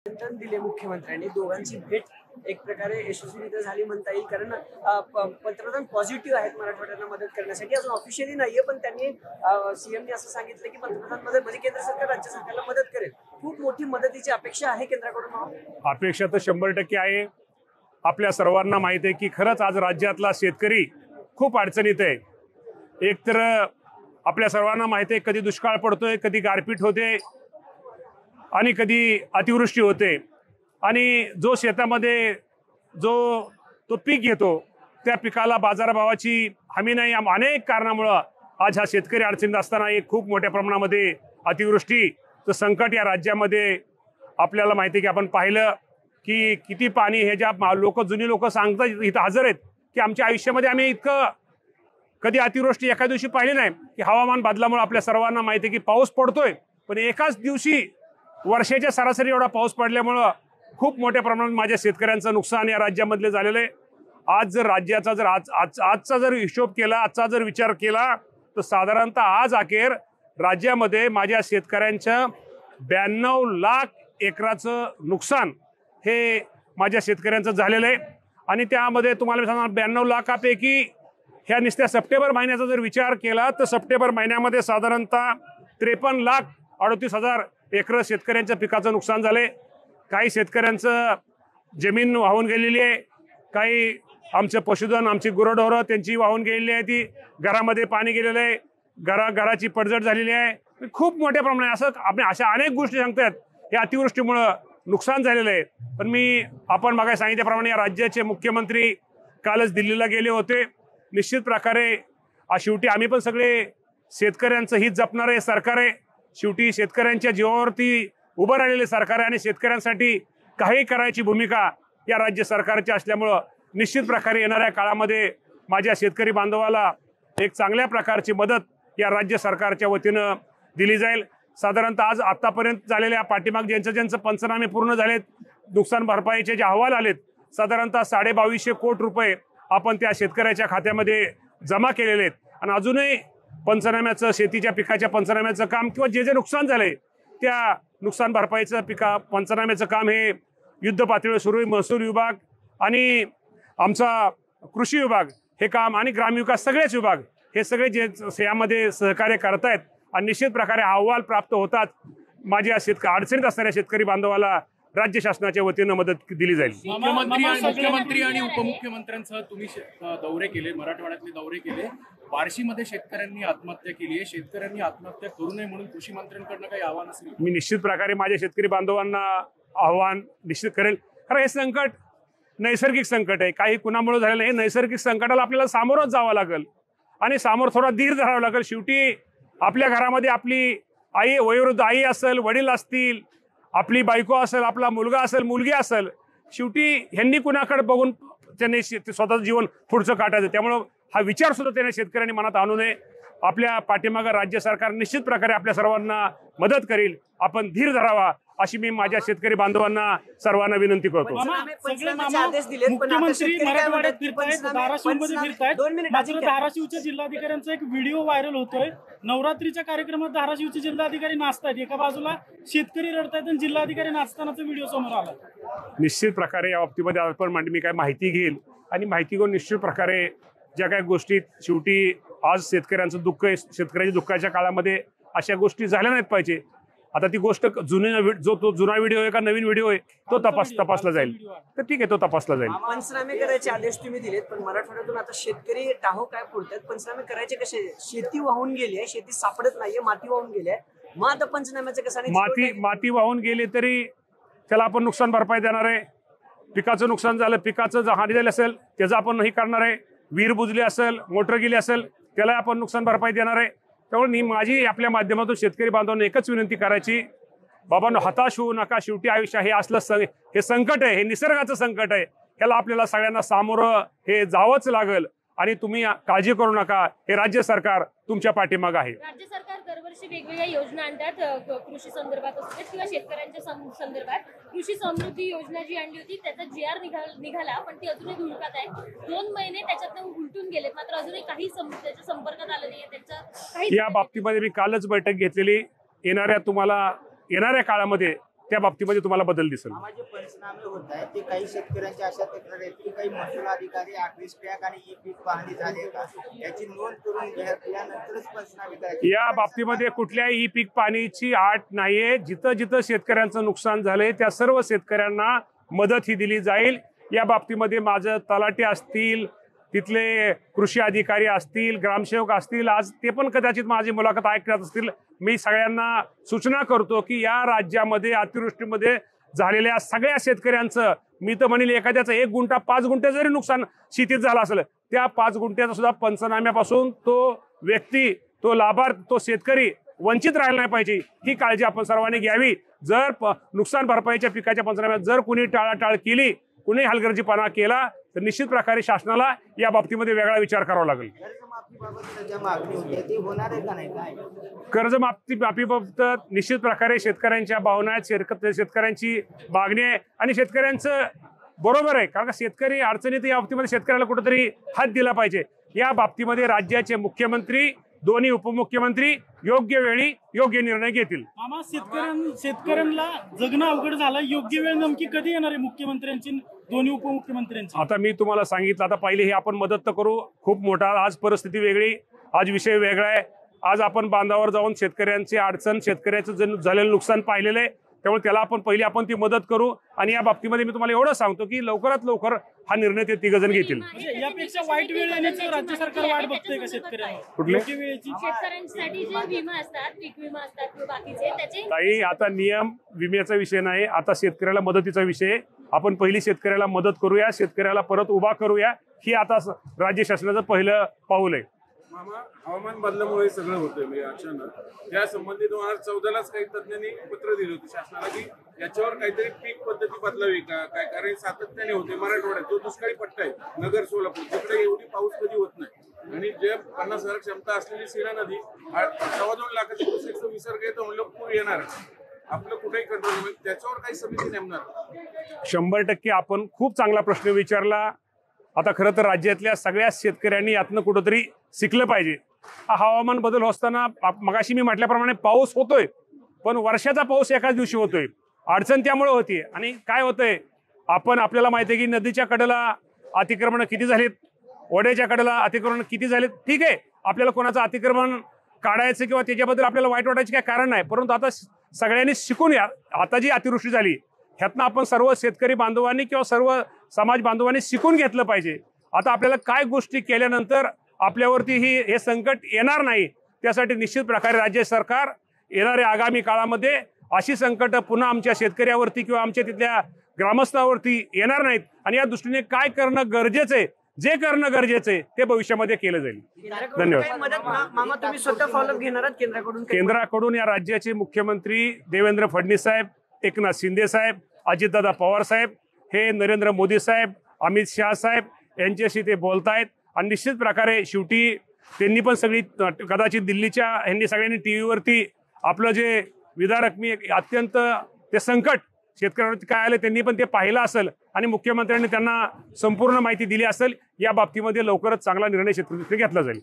अभिनंदन दिले मुख्यमंत्र्यांनी। दोघांची भेट एक प्रकारे यशस्वीरित्या झाली म्हणता येईल, कारण पंतप्रधान पॉझिटिव्ह आहेत मराठवाड्याला मदत करण्यासाठी। अजून ऑफिशियली नाहीये, पण त्यांनी सीएमने असं सांगितलं की पंतप्रधान मदत म्हणजे केंद्र सरकार राज्य सरकारला मदत करेल। खूप मोठी मदतीची अपेक्षा आहे केंद्राकडून। अपेक्षा तर 100% आहे। आपल्या सर्वांना माहिती आहे की खरंच आज राज्यातला शेतकरी खूप अडचणीत आहे। एक तर आपल्या सर्वांना माहिती आहे कधी दुष्काळ पडतोय, कधी गारपीट होते आणि कधी अतिवृष्टी होते, आणि जो शेतामध्ये तो पीक घेतो त्या पिकाला बाजारभावाची हमी नाही। अनेक कारणामुळे आज हा शेतकरी अडचणीत असताना एक खूप मोठ्या प्रमाणामध्ये अतिवृष्टीचं संकट या राज्यामध्ये आपल्याला माहिती आहे की आपण पाहिलं की किती पाणी हे ज्या जुनी लोक सांगतात इथं हजर आहेत की आमच्या आयुष्यामध्ये आम्ही इतकं कधी अतिवृष्टी एका दिवशी पाहिली नाही। की हवामान बदलामुळे आपल्या सर्वांना माहिती आहे की पाऊस पडतोय, पण एकाच दिवशी वर्षाच्या सरासरी एवढा पाऊस पडल्यामुळं खूप मोठ्या प्रमाणात माझ्या शेतकऱ्यांचं नुकसान या राज्यामधले झालेलं आहे। आज जर राज्याचा जर आजचा जर हिशोब केला, आजचा जर विचार केला, तर साधारणतः आज अखेर राज्यामध्ये माझ्या शेतकऱ्यांच्या 92 लाख एकराचं नुकसान हे माझ्या शेतकऱ्यांचं झालेलं आहे। आणि त्यामध्ये तुम्हाला सांगणार 92 लाखापैकी ह्या नुसत्या सप्टेंबर महिन्याचा जर विचार केला तर सप्टेंबर महिन्यामध्ये साधारणतः 53,38,000 एकर शेतकऱ्यांच्या पिकाचं नुकसान झाले। काही शेतकऱ्यांचं जमीन वाहून गेलेली आहे, काही आमचे पशुधन आमची गुरंढोरं त्यांची वाहून गेलेली आहे, ती घरामध्ये पाणी गेलेलं आहे, घराची पडझड झालेली आहे। खूप मोठ्या प्रमाणात अशा अनेक गोष्टी सांगतात या अतिवृष्टीमुळं नुकसान झालेलं आहे। पण आपण मागे सांगितल्याप्रमाणे या राज्याचे मुख्यमंत्री कालच दिल्लीला गेले होते। निश्चित प्रकारे शेवटी आम्ही पण सगळे शेतकऱ्यांचं हित जपणारे सरकार आहे। शेवटी शेतकऱ्यांच्या जीवावरती उभं राहिलेले सरकार आहे आणि शेतकऱ्यांसाठी काही करायची भूमिका या राज्य सरकारची असल्यामुळं निश्चित प्रकारे येणाऱ्या काळामध्ये माझ्या शेतकरी बांधवाला एक चांगल्या प्रकारची मदत या राज्य सरकारच्या वतीनं दिली जाईल। साधारणतः आज आतापर्यंत झालेल्या पाठीमाग ज्यांचं पंचनामे पूर्ण झालेत, नुकसान भरपाईचे जे अहवाल आलेत, साधारणतः 2250 कोटी रुपये आपण त्या शेतकऱ्याच्या खात्यामध्ये जमा केलेले आहेत। आणि अजूनही पंचनाम्याचं, शेतीच्या पिकाच्या पंचनाम्याचं काम किंवा जे नुकसान झालंय त्या नुकसान भरपाईचं पंचनाम्याचं काम हे युद्ध पातळीवर सुरू आहे। महसूल विभाग आणि आमचा कृषी विभाग हे काम आणि ग्रामविकास सगळेच विभाग हे सगळे जे यामध्ये सहकार्य करतायत आणि निश्चित प्रकारे अहवाल प्राप्त होतात माझ्या अडचणीत असणाऱ्या शेतकरी बांधवाला राज्य शासनाच्या वतीनं मदत दिली जाईल। मुख्यमंत्री आणि उपमुख्यमंत्र्यांसह तुम्ही दौरे केले, मराठवाड्यातले दौरे केले। बार्शीमध्ये शेतकऱ्यांनी आत्महत्या केली आहे, शेतकऱ्यांनी आत्महत्या करू नये म्हणून कृषी मंत्र्यांकडनं काही आव्हान असेल? मी निश्चित प्रकारे माझ्या शेतकरी बांधवांना आव्हान निश्चित करेल, कारण हे संकट नैसर्गिक संकट आहे, काही कुणामुळे झालेलं हे नैसर्गिक संकटाला आपल्याला सामोरच जावं लागेल आणि सामोर थोडा धीर धरावं लागेल। शेवटी आपल्या घरामध्ये आपली आई, वयोवृद्ध आई असेल, वडील असतील, आपली बायको असेल, आपला मुलगा असेल, मुलगी असेल, शेवटी ह्यांनी कुणाकडे बघून त्यांनी स्वतःचं जीवन पुढचं काढायचं। त्यामुळं हा विचार सुद्धा त्याने शेतकऱ्यांनी मनात आणू नये। आपल्या पाठीमागे राज्य सरकार निश्चित प्रकारे आपल्या सर्वांना मदत करेल, आपण धीर धरावा अशी मी माझ्या शेतकरी बांधवांना सर्वांना विनंती करतो। धाराशिवच्या जिल्हाधिकाऱ्यांचा एक व्हिडिओ व्हायरल होतोय। नवरात्रीच्या कार्यक्रमात धाराशिवचे जिल्हाधिकारी नाचतात, एका बाजूला शेतकरी रडतायत आणि जिल्हाधिकारी नाचतानाचा व्हिडिओ समोर आला। निश्चित प्रकारे या बाबतीमध्ये आपण मी काय माहिती घेईल आणि माहिती घेऊन निश्चित प्रकारे ज्या काही गोष्टी शेवटी आज शेतकऱ्यांचं दुःख आहे, शेतकऱ्याच्या दुःखाच्या काळामध्ये अशा गोष्टी झाल्या नाहीत पाहिजे। आता ती गोष्ट तो जुना व्हिडिओ आहे का नवीन व्हिडिओ आहे तो तपासला जाईल, तर ठीक आहे, तो तपासला जाईल। पंचनामे करायचे आदेश तुम्ही दिलेत, पण मराठवाड्यातून आता शेतकरी टाहो काय पुरतात? पंचनामे करायचे कसे? शेती वाहून गेली आहे, शेती सापडत नाहीये, माती वाहून गेली आहे, मग आता पंचनाम्याचं कसं? माती वाहून गेली तरी त्याला आपण नुकसान भरपाई देणार आहे। पिकाचं नुकसान झालं, पिकाचं हानी झाली असेल त्याचं आपण नाही करणार आहे। विहीर बुजली असेल, मोटर गेली असेल, त्याला आपण नुकसान भरपाई देणार आहे। त्यामुळे माझी आपल्या माध्यमातून शेतकरी बांधवांना एकच विनंती करायची, बाबांनो हताश होऊ नका। शेवटी आयुष्य हे असलं हे संकट आहे, हे निसर्गाचं संकट आहे, ह्याला आपल्याला सगळ्यांना सामोरं हे जावंच लागेल आणि तुम्ही काळजी करू नका, हे राज्य सरकार तुमच्या पाठीमागे आहे। राज्य सरकार दरवर्षी वेगवेगळ्या योजना आणतात कृषी संदर्भात असते किंवा शेतकऱ्यांच्या संदर्भात। कृषी समृद्धी योजना जी आणली होती त्याचा GR निघाला, पण ती अजूनही धुळकात आहे। 2 महिने त्याच्यातून उलटून गेलेत, मात्र अजूनही काही त्याच्या संपर्कात आलं नाहीये। या बाबतीमध्ये मी कालच बैठक घेतलेली। येणाऱ्या काळामध्ये त्या बाबतीमध्ये तुम्हाला बदल दिसेल. जे पंचनामे होत आहेत ते काही शेतकऱ्यांच्या अशा तक्रारी आहेत की काही महसूल अधिकारी आखरीस पॅक आणि ई पीक पाहणी झाली का याची नोंद करून घ्या, त्यानंतरच पंचनामे करायचे. या बाबतीमध्ये कुठल्याही पीक पाणीची अट नाहीये. जिथं जिथं शेतकऱ्यांचं नुकसान झालंय त्या सर्व शेतकऱ्यांना मदत ही दिली जाईल. या बाबतीमध्ये माझं तलाठी असतील, तिथले कृषी अधिकारी असतील, ग्रामसेवक असतील, आज ते पण कदाचित माझी मुलाखत ऐकत असतील. मी सगळ्यांना सूचना करतो की या राज्यामध्ये अतिवृष्टीमध्ये झालेल्या सगळ्या शेतकऱ्यांचं, मी तर म्हणेल एखाद्याचं 1 गुंठा 5 गुंठे जरी नुकसान शेतीत झालं असेल, त्या 5 गुंठ्याचा सुद्धा पंचनाम्यापासून तो व्यक्ती, तो लाभार्थ, तो शेतकरी वंचित राहिला नाही पाहिजे, ही काळजी आपण सर्वांनी घ्यावी. जर नुकसान भरपाईच्या पिकाच्या पंचनाम्यात जर कुणी टाळाटाळ केली, कुणी हलगर्जीपणा केला, तर निश्चित प्रकारे शासनाला या बाबतीमध्ये वेगळा विचार करावा लागेल. कर्जमाफीबाबत ज्या मागणी होती ती होणार आहे का नाही काय? कर्जमाफीबाबत निश्चित प्रकारे शेतकऱ्यांच्या भावना आहेत, शेतकऱ्यांची मागणी आहे आणि शेतकऱ्यांचं बरोबर आहे. कारण का शेतकरी अडचणीत या बाबतीमध्ये शेतकऱ्याला कुठेतरी हात दिला पाहिजे. या बाबतीमध्ये राज्याचे मुख्यमंत्री, दोन्ही उपमुख्यमंत्री योग्य वेळी योग्य निर्णय घेतील. मामा, शेतकऱ्यांना जगणं अवघड झालं, योग्य वेळ नेमकी कधी येणार आहे मुख्यमंत्र्यांची, दोन्ही उपमुख्यमंत्र्यांची? आता मी तुम्हाला सांगितलं, आता पहिले हे आपण मदत तर करू. खूप मोठा आज परिस्थिती वेगळी, आज विषय वेगळा आहे. आज आपण बांधावर जाऊन शेतकऱ्यांची अडचण, शेतकऱ्याचं झालेलं नुकसान पाहिलेलं आहे. त्यामुळे त्याला आपण ती मदत करू. आणि या बाबतीमध्ये मी तुम्हाला एवढं सांगतो की लवकरात लवकर हा निर्णय ते 3 जण घेतील. म्हणजे यापेक्षा वाईट वेळ येण्याची राज्य सरकार वाट बघतोय का शेतकऱ्यांना? कुठले शेतकऱ्यांसाठी जे विमा असतात, पीक विमा असतात किंवा बाकीचे त्याचे ताई, आता नियम विम्याचा विषय नाही, आता शेतकऱ्याला मदतीचा विषय. आपण पहिली शेतकऱ्याला मदत करूया, शेतकऱ्याला परत उभा करूया, ही आता राज्य शासनाचं पहिलं पाऊल आहे. मामा, हवामान बदलामुळे सगळं होतंय. म्हणजे अचानक त्या संबंधी 2014लाच काही तज्ञांनी पत्र दिलं होतं शासनाला की याच्यावर काहीतरी पीक पद्धती बदलावी का काय, कारण सातत्याने होते. मराठवाड्यात जो दुष्काळी पट्टा आहे, नगर, सोलापूर, तिकडे एवढी पाऊस कधी होत नाही. आणि जे 50,000 क्षमता असलेली सीना नदी 2.25 लाखाची क्युसेकचा विसर्ग येतो म्हणलं पूर येणार, आपलं कुठेही कंट्रोल होईल. त्याच्यावर काही समिती नेमणार? 100% आपण खूप चांगला प्रश्न विचारला. आता खरं तर राज्यातल्या सगळ्या शेतकऱ्यांनी यातनं कुठंतरी शिकलं पाहिजे. हा हवामान बदल असताना मगाशी मी म्हटल्याप्रमाणे पाऊस होतोय, पण वर्षाचा पाऊस एकाच दिवशी होतोय. अडचण त्यामुळे होती. आणि काय होतंय, आपल्याला माहिती आहे की नदीच्या कडेला अतिक्रमण किती झालीत, ओढ्याच्या कडेला अतिक्रमण किती झालेत. ठीक आहे, आपल्याला कोणाचं अतिक्रमण काढायचं किंवा त्याच्याबद्दल आपल्याला वाईट वाटायची काय कारण नाही. परंतु आता सगळ्यांनी शिकून या. आता जी अतिवृष्टी झाली ह्यातनं आपण सर्व शेतकरी बांधवांनी किंवा सर्व समाज बांधवांनी शिकून घेतलं पाहिजे. आता आपल्याला काय गोष्टी केल्यानंतर आपल्यावरती हे संकट येणार नाही, त्यासाठी निश्चित प्रकारे राज्य सरकार येणाऱ्या आगामी काळामध्ये अशी संकट पुन्हा आमच्या शेतकऱ्यावरती किंवा आमच्या तिथल्या ग्रामस्थावरती येणार नाहीत. आणि या दृष्टीने काय करणं गरजेचं आहे, जे करणं गरजेचं आहे ते भविष्यामध्ये केलं जाईल. धन्यवाद. मदत मामा तुम्ही स्वतः फॉलोअप घेणार आहात केंद्राकडून? केंद्राकडून या राज्याचे मुख्यमंत्री देवेंद्र फडणवीस साहेब, एकनाथ शिंदे साहेब, अजितदादा पवार साहेब, हे नरेंद्र मोदी साहेब, अमित शहा साहेब यांच्याशी ते बोलतायत. आणि निश्चित प्रकारे शेवटी त्यांनी पण सगळी कदाचित दिल्लीच्या ह्यांनी सगळ्यांनी टीव्हीवरती आपलं जे विदारक मी अत्यंत ते संकट शेतकऱ्यांवरती काय आलं त्यांनी पण ते पाहिलं असेल आणि मुख्यमंत्र्यांनी त्यांना संपूर्ण माहिती दिली असेल. या बाबतीमध्ये लवकरच चांगला निर्णय शेतकरी घेतला जाईल.